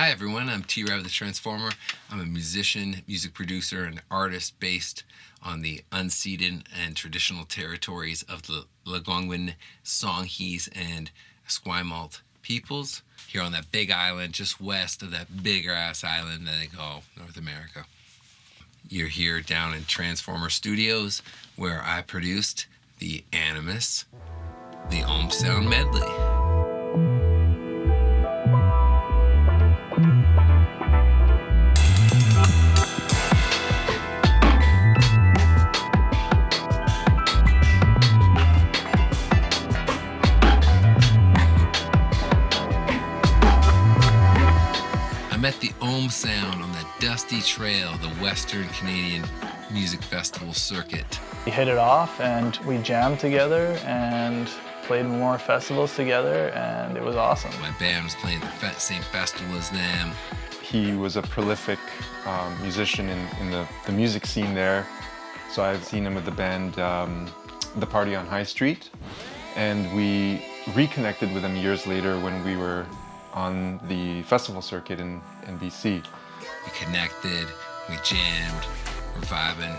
Hi everyone, I'm T-rav The Transformer. I'm a musician, music producer, and artist based on the unceded and traditional territories of the Algonquin, Songhees, and Esquimalt peoples here on that big island just west of that bigger ass island that they call North America. You're here down in Transformer Studios where I produced the Animus, the OM Sound Medley. I met the OM Sound on that dusty trail, the Western Canadian Music Festival circuit. We hit it off and we jammed together and played more festivals together, and it was awesome. My band was playing at the same festival as them. He was a prolific musician in the music scene there. So I've seen him with the band The Party on High Street, and we reconnected with him years later when we were on the festival circuit in BC. We connected, we jammed, we're vibing.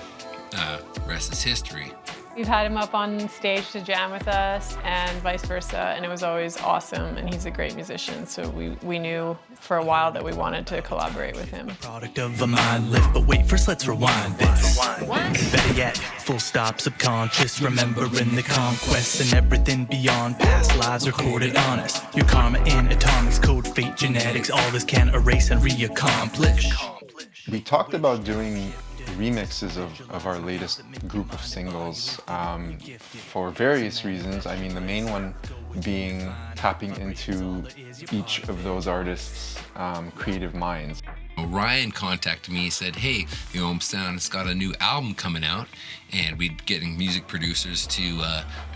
Rest is history. We've had him up on stage to jam with us and vice versa, and it was always awesome, and he's a great musician, so we knew for a while that we wanted to collaborate with him. Product of a mind lift, but wait first, let's rewind this. Better yet, full stop, subconscious, remembering the conquests and everything beyond past lives recorded on us. Your karma in atomics, code, fate, genetics, all this can erase and re-accomplish. We talked about doing remixes of our latest group of singles for various reasons. I mean, the main one being tapping into each of those artists' creative minds. Ryan contacted me and said, hey, the OM Sound has got a new album coming out, and we're getting music producers to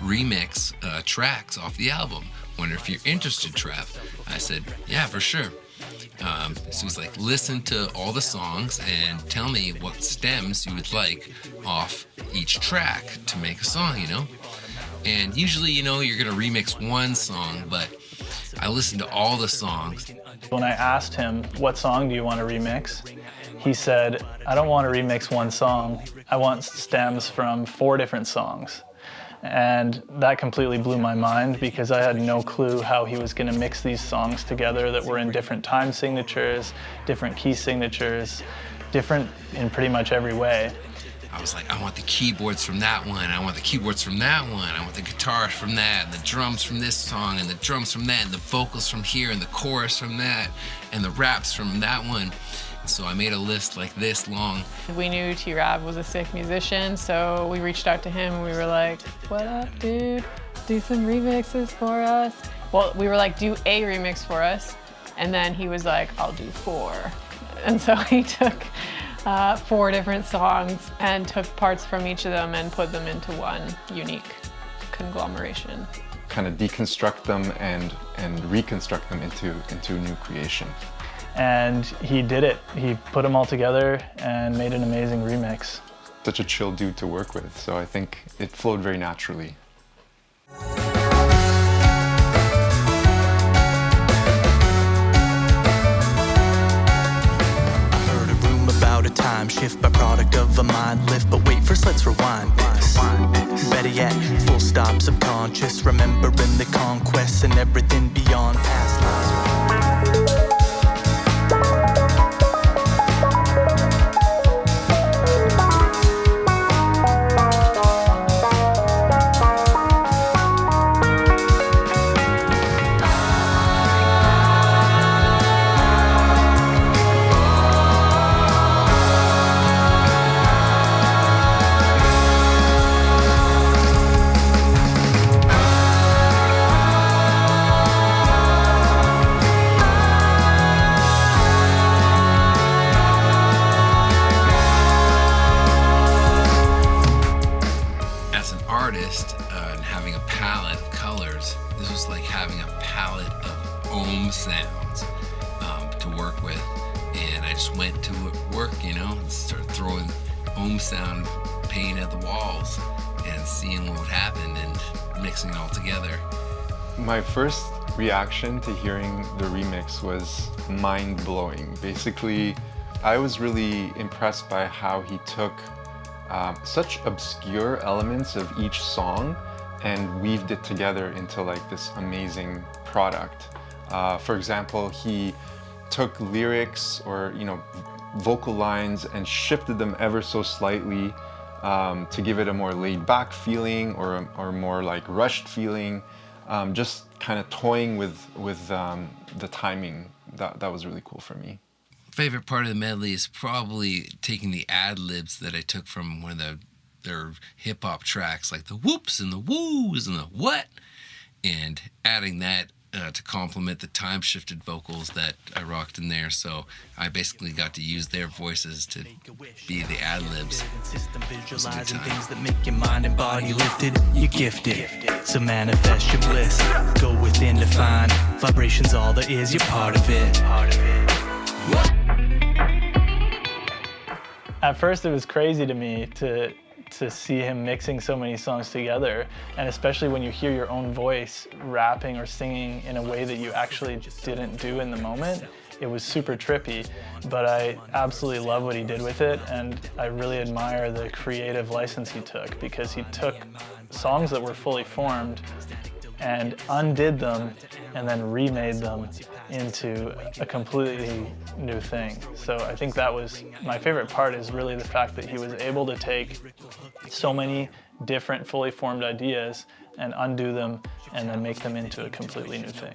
remix tracks off the album. Wonder if you're interested, Trav. I said, yeah, for sure. So he's like, listen to all the songs and tell me what stems you would like off each track to make a song, you know? And usually, you know, you're gonna remix one song, but I listened to all the songs. When I asked him, what song do you want to remix? He said, I don't want to remix one song. I want stems from 4 different songs. And that completely blew my mind because I had no clue how he was going to mix these songs together that were in different time signatures, different key signatures, different in pretty much every way. I was like, I want the keyboards from that one, I want the keyboards from that one, I want the guitars from that, and the drums from this song, and the drums from that, and the vocals from here, and the chorus from that, and the raps from that one. So I made a list like this long. We knew T-rav was a sick musician, so we reached out to him and we were like, what up, dude? Do some remixes for us. Well, we were like, do a remix for us. And then he was like, I'll do 4. And so he took 4 different songs and took parts from each of them and put them into one unique conglomeration. Kind of deconstruct them and reconstruct them into a new creation. And he did it. He put them all together and made an amazing remix. Such a chill dude to work with, so I think it flowed very naturally. I heard a room about a time shift by product of a mind lift, but wait first, let's rewind this. Better yet, full stop, subconscious, remembering the conquests and everything beyond past lives. And having a palette of colors, this was like having a palette of OM sounds to work with, and I just went to work, you know, and started throwing OM sound paint at the walls and seeing what would happen and mixing it all together. My first reaction to hearing the remix was mind-blowing. Basically, I was really impressed by how he took such obscure elements of each song and weaved it together into like this amazing product. For example, he took lyrics or vocal lines and shifted them ever so slightly to give it a more laid-back feeling or a more like rushed feeling. Just kind of toying with the timing. That was really cool for me. Favorite part of the medley is probably taking the ad-libs that I took from one of their hip-hop tracks, like the whoops and the woos and the what, and adding that to complement the time-shifted vocals that I rocked in there. So I basically got to use their voices to be the ad-libs. Visualizing things that make your mind and body lifted. You're gifted, so manifest your bliss. Go within to find vibrations, all there is, you're part of it. At first it was crazy to me to see him mixing so many songs together, and especially when you hear your own voice rapping or singing in a way that you actually didn't do in the moment. It was super trippy, but I absolutely love what he did with it, and I really admire the creative license he took, because he took songs that were fully formed and undid them and then remade them into a completely new thing. So I think that was my favorite part, is really the fact that he was able to take so many different fully formed ideas and undo them and then make them into a completely new thing.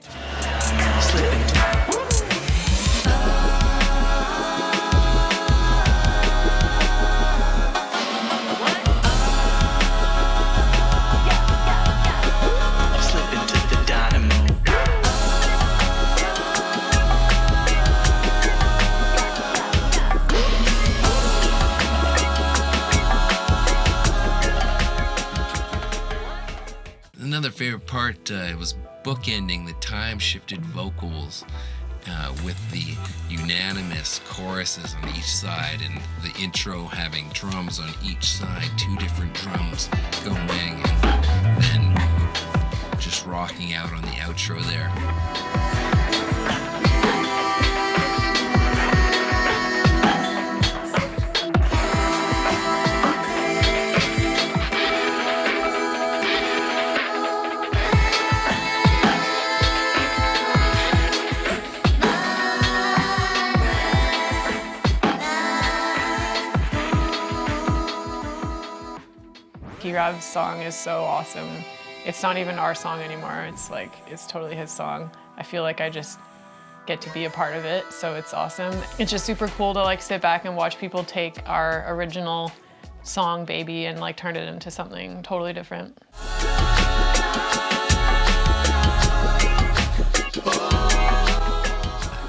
Another favorite part was bookending the time-shifted vocals with the Unanimous choruses on each side, and the intro having drums on each side, 2 different drums going, and then just rocking out on the outro there. T-rav's song is so awesome. It's not even our song anymore. It's totally his song. I feel like I just get to be a part of it, so it's awesome. It's just super cool to like sit back and watch people take our original song, Baby, and like turn it into something totally different.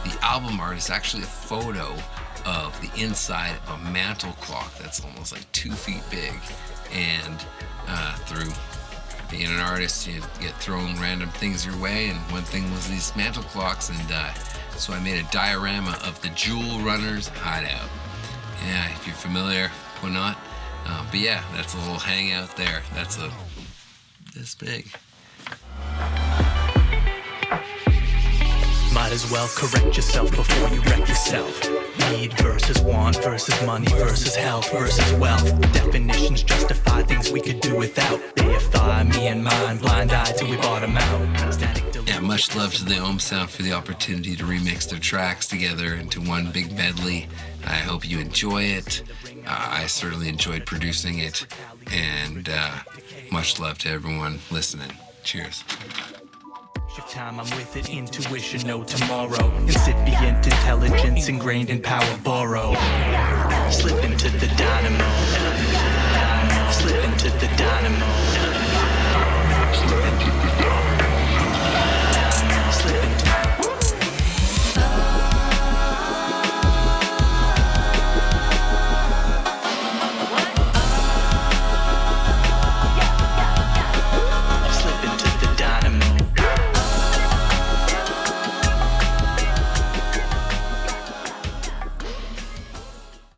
The album art is actually a photo of the inside of a mantle clock that's almost like 2 feet big. And through being an artist, you get thrown random things your way, and one thing was these mantle clocks, and so I made a diorama of the Jewel Runners hideout. Yeah, if you're familiar or not. But yeah, that's a little hangout there. That's this big. Might as well correct yourself before you wreck yourself. Need versus want versus money versus health versus wealth. Definitions justify things we could do without. Deify me and mine, blind eye till we bottom out. Yeah, much love to the OM Sound for the opportunity to remix their tracks together into one big medley. I hope you enjoy it. I certainly enjoyed producing it, and much love to everyone listening. Cheers. Time I'm with it, intuition, no tomorrow. Incipient intelligence ingrained in power borrow. Slip into the dynamo. Slip into the dynamo.